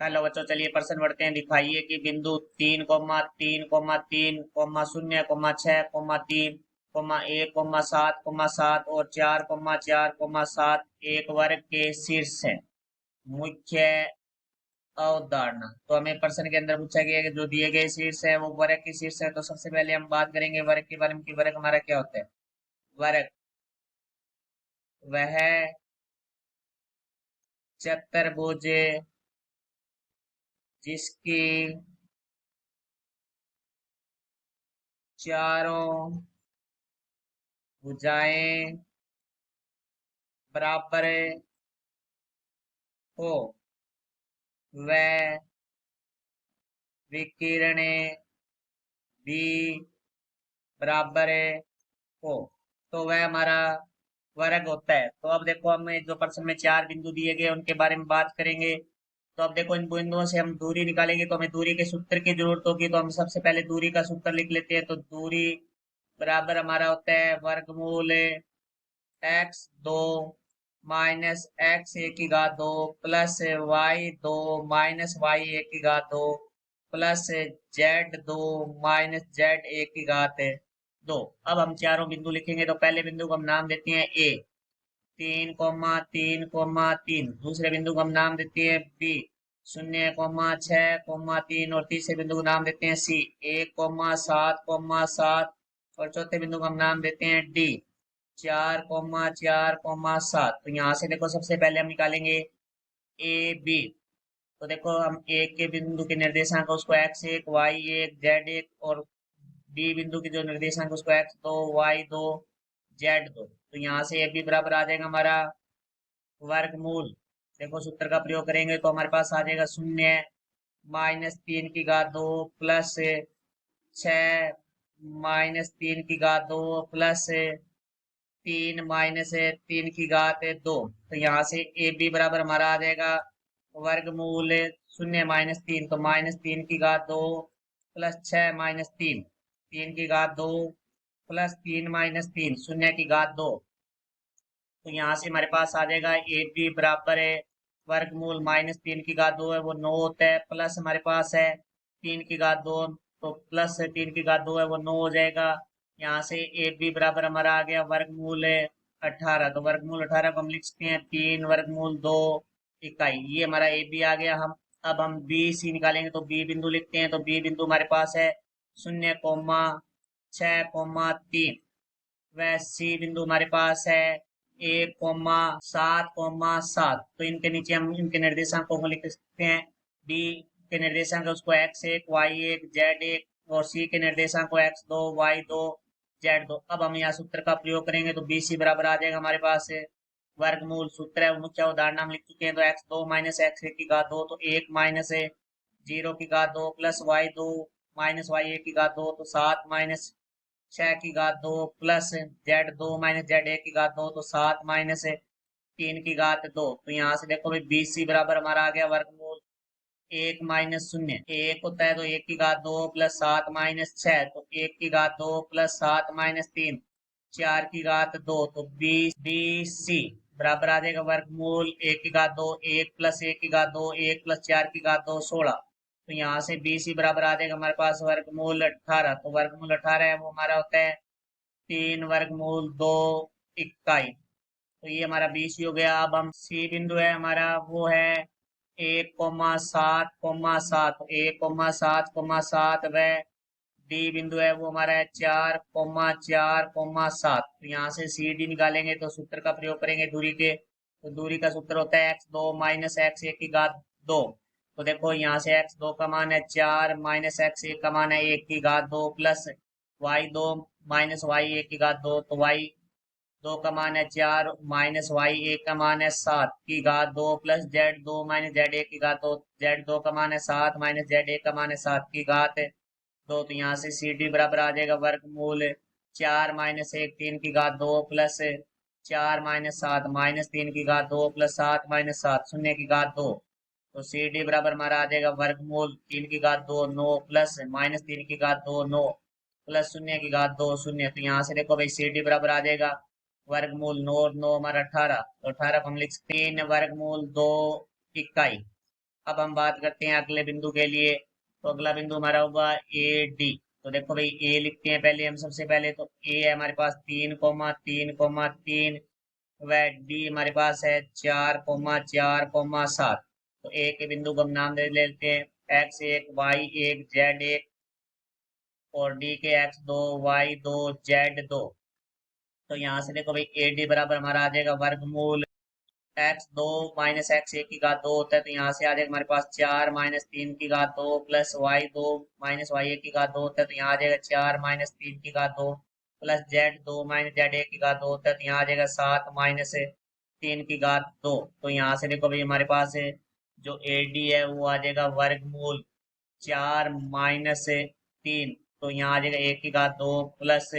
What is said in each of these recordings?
Hello बच्चों, चलिए प्रश्न बढ़ते हैं। दिखाइए कि बिंदु 3,3,0,0,3,3,1,7,7 और 4,4,7 एक वर्ग के शीर्ष है। मुख्य अवधारणा। तो हमें प्रश्न के अंदर पूछा गया है कि जो दिए गए शीर्ष है वो वर्ग के शीर्ष है। तो सबसे पहले हम बात करेंगे वर्ग के बारे में कि वर्ग हमारा क्या होता है। वर्ग वह चतुर्भुज जिसकी चारों भुजाएं बराबर हो, वह विकिरणें भी बराबर हो, तो वह हमारा वर्ग होता है। तो अब देखो, हमें जो प्रश्न में चार बिंदु दिए गए उनके बारे में बात करेंगे। तो अब देखो, इन बिंदुओं से हम दूरी निकालेंगे तो हमें दूरी के सूत्र की जरूरत होगी। तो हम सबसे पहले दूरी का सूत्र लिख लेते हैं। तो दूरी बराबर हमारा होता है वर्गमूल x2 माइनस x1 की घात 2 प्लस y2 माइनस y1 की घात 2 प्लस z2 माइनस z1 की घात 2। अब हम चारों बिंदु लिखेंगे। तो पहले बिंदु को हम नाम देते हैं a, 3,3,3। दूसरे बिंदु को हम नाम देते हैं b, 0,6,3। और तीसरे बिंदु को नाम देते हैं c, 1,7,7। और चौथे बिंदु को हम नाम देते हैं d, 4,4,7। तो यहाँ से देखो, सबसे पहले हम निकालेंगे ए बी। तो देखो, हम ए के बिंदु के निर्देशांक उसको x1 y1 z1 और बी बिंदु के जो निर्देशांक उसको x2 y2 z2। तो यहाँ से ए बी बराबर आ जाएगा हमारा वर्गमूल। देखो, सूत्र का प्रयोग करेंगे तो हमारे पास आ जाएगा 0 - 3 की घात 2 प्लस 6 - 3 की घात 2 प्लस 3 - 3 की घात 2। तो यहाँ से ए बी बराबर हमारा आ जाएगा वर्गमूल 0 - 3। तो -3 की घात 2 प्लस 6 - 3, 3 की घात 2 प्लस 3 - 3, 0 की घात 2। तो यहाँ से हमारे पास आ जाएगा ए बी बराबर है वर्गमूल -3 की घात 2 है वो 9 होता है, प्लस हमारे पास है 3 की घात 2। तो प्लस 3 की घात 2 है वो 9 हो जाएगा। यहाँ से ए बी बराबर हमारा आ गया वर्गमूल 18। तो वर्गमूल 18 को हम लिख सकते हैं 3 वर्गमूल 2 इकाई। ये हमारा ए बी आ गया। अब हम बी सी निकालेंगे। तो बी बिंदु लिखते हैं। तो बी बिंदु हमारे पास है 0,6,3। वह सी बिंदु हमारे पास है 1,7,7। तो इनके नीचे हम इनके निर्देशांकों को लिख सकते हैं। डी के निर्देशांक है उसको x1 y1 z1 और सी के निर्देशांक को x2 y2 z2। अब हम यहाँ सूत्र का प्रयोग करेंगे तो बी सी बराबर आ जाएगा हमारे पास वर्गमूल। सूत्र है मुख्य उदाहरण हम लिख चुके हैं। तो x2 माइनस x1 की घात 2, तो 1 माइनस 0 की घात 2 प्लस y2 माइनस y1 की घात 2, तो 7 माइनस 6 की घात 2 प्लस z2 माइनस z1 की घात 2, तो 7 माइनस 3 की घात 2। तो यहाँ से देखो भाई, बी सी बराबर हमारा आ गया वर्गमूल 1 - 0। एक होता है तो 1 की घात 2 प्लस 7 - 6, तो 1 की घात 2 प्लस 7 - 3, 4 की घात 2। तो बी सी बराबर आ जाएगा वर्गमूल 1 की घात 2 1 प्लस 1 की घात 2 1 प्लस 4 की घात 2 16। तो यहाँ से बी सी बराबर आ जाएगा हमारे पास वर्गमूल 18। तो वर्गमूल 18 है वो हमारा होता है 3 वर्गमूल 2 इकाई। तो ये हमारा बी सी हो गया। अब हम सी बिंदु है हमारा वो है 1,7,7। 1,7,7 वह डी बिंदु है वो हमारा है 4,4,7। तो यहाँ से सी डी निकालेंगे तो सूत्र का प्रयोग करेंगे दूरी के। तो दूरी का सूत्र होता है x2 माइनस x1 की घात 2। तो देखो, यहाँ से x2 का मान है 4 माइनस x1 का मान है 1 की घात 2 प्लस y2 माइनस y1 की घात 2। तो y2 का मान है 4 माइनस y1 का मान है 7 की घात 2 प्लस z2 माइनस z1 की घात 2। z2 का मान है 7 माइनस z1 का मान है 7 की घात 2। तो यहाँ से सी डी बराबर आ जाएगा वर्गमूल 4 - 1 3 की घात 2 प्लस 4 - 7 - 3 की घात 2 प्लस 7 - 7 0 की घात 2। तो सी डी बराबर हमारा आ जाएगा वर्गमूल 3 की घात 2 9 प्लस -3 की घात 2 9 प्लस 0 की घात 2 0। तो यहाँ से देखो भाई, सी डी बराबर आ जाएगा वर्गमूल 9 9 हमारा 18। तो 18 को हम लिख सकते हैं 3 वर्गमूल 2 इकाई। अब हम बात करते हैं अगले बिंदु के लिए। तो अगला बिंदु हमारा होगा ए डी। तो देखो भाई ए लिखते हैं पहले हम, सबसे पहले तो ए है हमारे पास 3,3,3, वह डी हमारे पास है 4,4,7। तो ए के बिंदु को हम नाम दे लेते हैं x1 y1 z1, और डी के x2 y2 z2। तो यहाँ से देखो भाई ए डी बराबर हमारा आ जाएगा वर्गमूल x2 माइनस x1 की घात 2 होता है, तो यहाँ से आ जाएगा हमारे पास 4 - 3 की घात 2 प्लस y2 माइनस y1 की घात 2 होता है, तो यहाँ आ जाएगा 4 - 3 की घात 2 प्लस z2 माइनस z1 की घात 2 होता है, तो यहाँ आ जाएगा 7 - 3 की घात 2। तो यहाँ से देखो भाई हमारे पास है जो ए डी है वो आ जाएगा वर्गमूल 4 - 3। तो यहाँ आ जाएगा 1 की घात 2 प्लस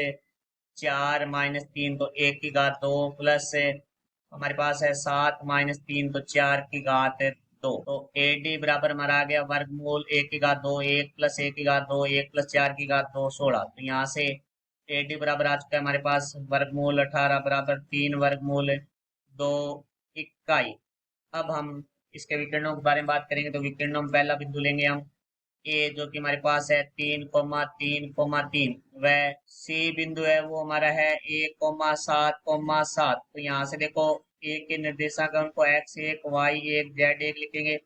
4 - 3, तो 1 की घात 2 प्लस हमारे पास है 7 - 3, तो 4 की घात 2। तो ए डी बराबर हमारा आ गया वर्गमूल 1 की घात 2 1 प्लस 1 की घात 2 1 प्लस 4 की घात 2 16। तो यहाँ से ए डी बराबर आ चुका है हमारे पास वर्गमूल 18 बराबर 3 वर्गमूल 2 इकाई। अब हम इसके विकर्णों के बारे में बात करेंगे। तो विकर्णों में पहला बिंदु लेंगे हम ए, जो कि हमारे पास है 3,3,3। वह सी बिंदु है वो हमारा है 1,7,7। तो यहाँ से देखो ए के निर्देशांक है उनको x1 y1 z1 लिखेंगे।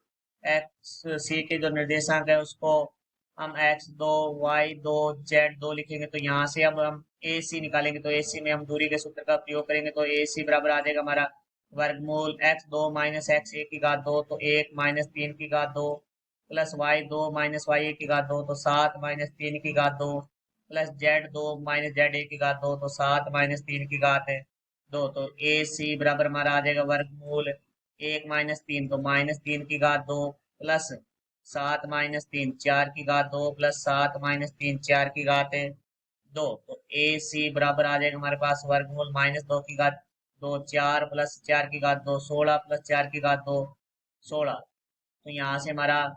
एक्स सी के जो निर्देशांक है उसको हम x2 y2 z2 लिखेंगे। तो यहाँ से अब हम ए सी निकालेंगे। तो ए सी में हम दूरी के सूत्र का प्रयोग करेंगे। तो ए सी बराबर आ जाएगा हमारा वर्गमूल x2 माइनस x1 की घात 2, तो 1 - 3 की घात 2 प्लस y2 माइनस y1 की घात 2, तो 7 - 3 की घात 2 प्लस z2 माइनस z1 की घात 2, तो 7 - 3 की घात 2। तो ए सी बराबर हमारा आ जाएगा वर्गमूल 1 - 3, तो -3 की घात 2 प्लस 7 - 3 4 की घात 2 प्लस 7 - 3 4 की घात 2। तो ए सी बराबर आ जाएगा हमारे पास वर्गमूल -2 की घात 2 4 प्लस 4 की घात 2 16 प्लस 4 की घात 2 16। तो यहाँ से हमारा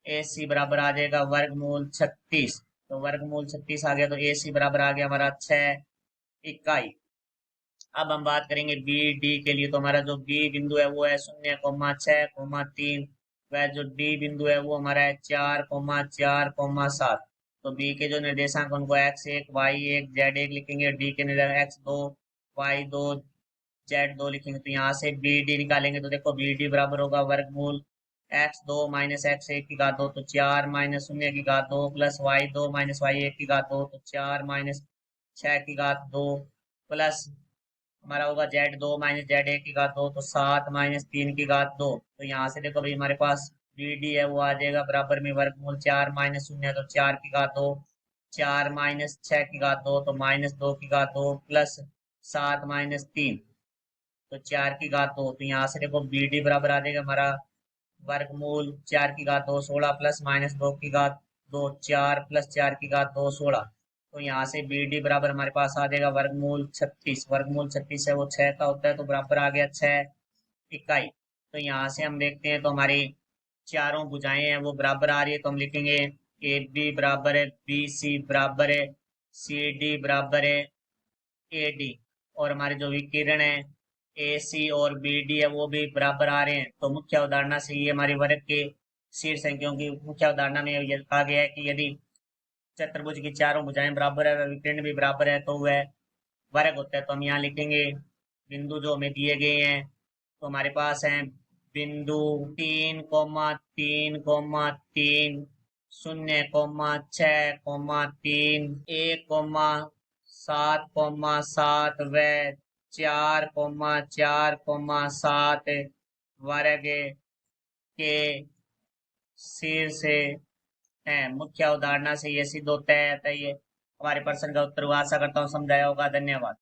ए सी बराबर आ जाएगा वर्गमूल 36। तो वर्गमूल 36 आ गया, तो ए सी बराबर आ गया हमारा 6 इकाई। अब हम बात करेंगे बी डी के लिए। तो हमारा जो बी बिंदु है वो है 0,6,3। वह जो डी बिंदु है वो हमारा है 4,4,7। तो बी के जो निर्देशांक उनको x1 y1 z1 लिखेंगे, डी के निर्देशांक x2 y2 z2 लिखेंगे। तो यहाँ से बी डी निकालेंगे। तो देखो बी डी बराबर होगा वर्गमूल x2 माइनस x1 की घात 2, तो 4 - 0 की घात 2 प्लस y2 माइनस y1 की घात 2, तो 4 - 6 की घात 2 प्लस हमारा होगा z2 माइनस z1 की घात 2, तो 7 - 3 की घात 2। तो यहाँ से देखो भाई हमारे पास बी डी है वो आ जाएगा बराबर में वर्गमूल 4 - 0, तो 4 की घात 2, 4 - 6 की घात 2, तो -2 की घात 2 प्लस 7 - 3, तो 4 की घात 2। तो यहाँ से देखो बी डी बराबर आ जाएगा हमारा वर्गमूल 4 की घात 2 16 प्लस -2 की घात 2 4 प्लस 4 की घात 2 16। तो यहाँ से बी डी बराबर हमारे पास आ जाएगा वर्गमूल 36। वर्गमूल 36 है वो 6 का होता है, तो बराबर आ गया 6 इकाई। तो यहाँ से हम देखते हैं तो हमारी चारों भुजाएं हैं वो बराबर आ रही है। तो हम लिखेंगे ए बी बराबर है बी सी बराबर है सी डी बराबर है ए डी। और हमारे जो विकिरण है ए सी और बी डी है वो भी बराबर आ रहे हैं। तो मुख्य अवधारणा से ये हमारी वर्ग के शीर्ष है, क्योंकि मुख्य अवधारणा में ये कहा गया है कि यदि चतुर्भुज की चारों भुजाएं बराबर है, विकर्ण भी बराबर है, तो वह वर्ग होता है। तो हम यहाँ लिखेंगे बिंदु जो हमें दिए गए हैं। तो हमारे पास है बिंदु 3,3,3, 0,6,3, 1,7,7 व 4,4,7 वर्ग के शीर्ष है। मुख्य अवधारणा से यह सिद्ध होता है। ये हमारे प्रश्न का उत्तर हुआ। आशा करता हूँ समझाया होगा। धन्यवाद।